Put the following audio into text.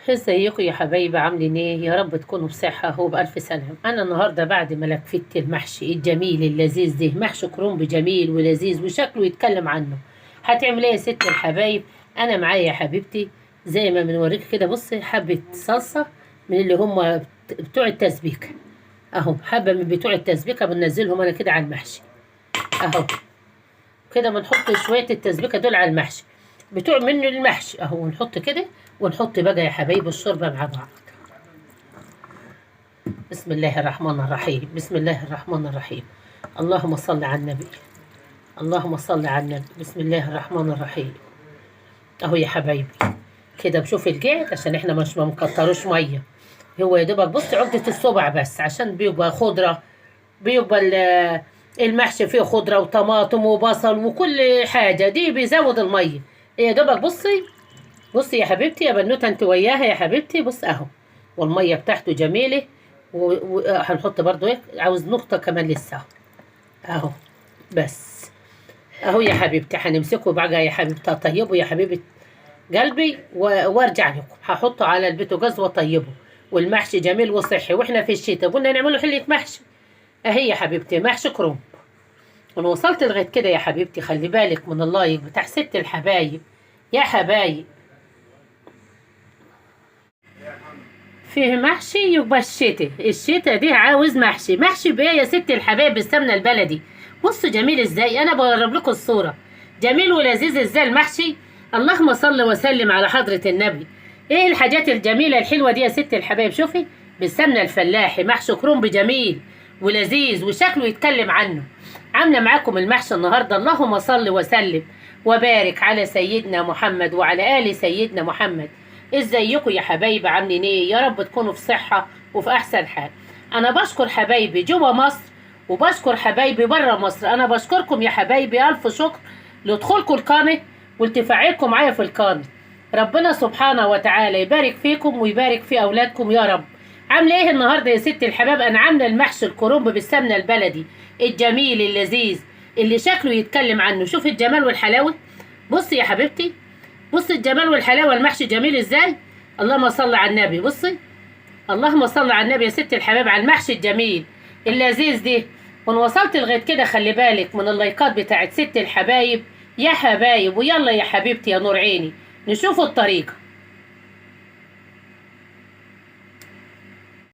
ازيكم يا حبايبي؟ عاملين ايه؟ يا رب تكونوا بصحة وبألف سلام. انا النهاردة بعد ما لفت المحشي الجميل اللذيذ ده، محشي كرنب جميل ولذيذ وشكله يتكلم عنه، هتعمل ايه يا ست الحبايب؟ انا معايا يا حبيبتي زي ما بنوريك كده، بصي حبة صلصة من اللي هم بتوع التسبيكة اهو، حبة من بتوع التسبيكة بننزلهم انا كده على المحشي اهو كده. بنحط شوية التسبيكة دول على المحشي بتوع من المحشي اهو، ونحط كده ونحط بقى يا حبايبي الشوربة مع بعض. بسم الله الرحمن الرحيم، بسم الله الرحمن الرحيم. اللهم صل على النبي، اللهم صل على النبي. بسم الله الرحمن الرحيم. اهو يا حبايبي كده بشوف الجهد عشان احنا مش ما مكتروش ميه، هو يا دوبك بص عقدة الصبع بس، عشان بيبقى خضرة، بيبقى المحشي فيه خضرة وطماطم وبصل وكل حاجة، دي بيزود المية. يا دوبك بصي، بصي يا حبيبتي يا بنوتة انت وياها يا حبيبتي، بص اهو، والمية بتاعته جميلة. وهنحط برضو ايه، عاوز نقطة كمان لسه اهو بس. اهو يا حبيبتي هنمسكه بقى يا حبيبتي، اطيبه يا حبيبة قلبي وارجع لكم، هحطه على البوتاجاز واطيبه. والمحشي جميل وصحي، واحنا في الشتاء قلنا نعمله حلة محشي. اهي يا حبيبتي محشي كرنب. وانا وصلت لغاية كده يا حبيبتي، خلي بالك من اللايك بتاع ست الحبايب يا حبايب. فيه محشي يبقى الشتاء دي عاوز محشي، محشي بايه يا ست الحبايب؟ بالسمنه البلدي. بصوا جميل ازاي، انا بقرب لكم الصوره، جميل ولذيذ ازاي المحشي. اللهم صل وسلم على حضره النبي. ايه الحاجات الجميله الحلوه دي يا ست الحبايب؟ شوفي بالسمنه الفلاحي، محشي كرنب جميل ولذيذ وشكله يتكلم عنه. عامله معاكم المحشي النهارده، اللهم صل وسلم وبارك على سيدنا محمد وعلى ال سيدنا محمد. ازيكم يا حبايبي؟ عاملين ايه؟ يا رب تكونوا في صحة وفي احسن حال. انا بشكر حبايبي جوا مصر وبشكر حبايبي بره مصر، انا بشكركم يا حبايبي الف شكر لدخولكم القناة والتفاعلكم معايا في القناة. ربنا سبحانه وتعالى يبارك فيكم ويبارك في اولادكم يا رب. عامله ايه النهارده يا ست الحباب؟ انا عامله المحشي الكرنب بالسمنه البلدي الجميل اللذيذ اللي شكله يتكلم عنه. شوف الجمال والحلاوه، بصي يا حبيبتي، بصي الجمال والحلاوه، المحشي جميل ازاي. اللهم صل على النبي، بصي اللهم صل على النبي يا ست الحباب على المحشي الجميل اللذيذ ده. وان وصلت لغايه كده خلي بالك من اللايكات بتاعت ست الحبايب يا حبايب. ويلا يا حبيبتي يا نور عيني نشوف الطريقه.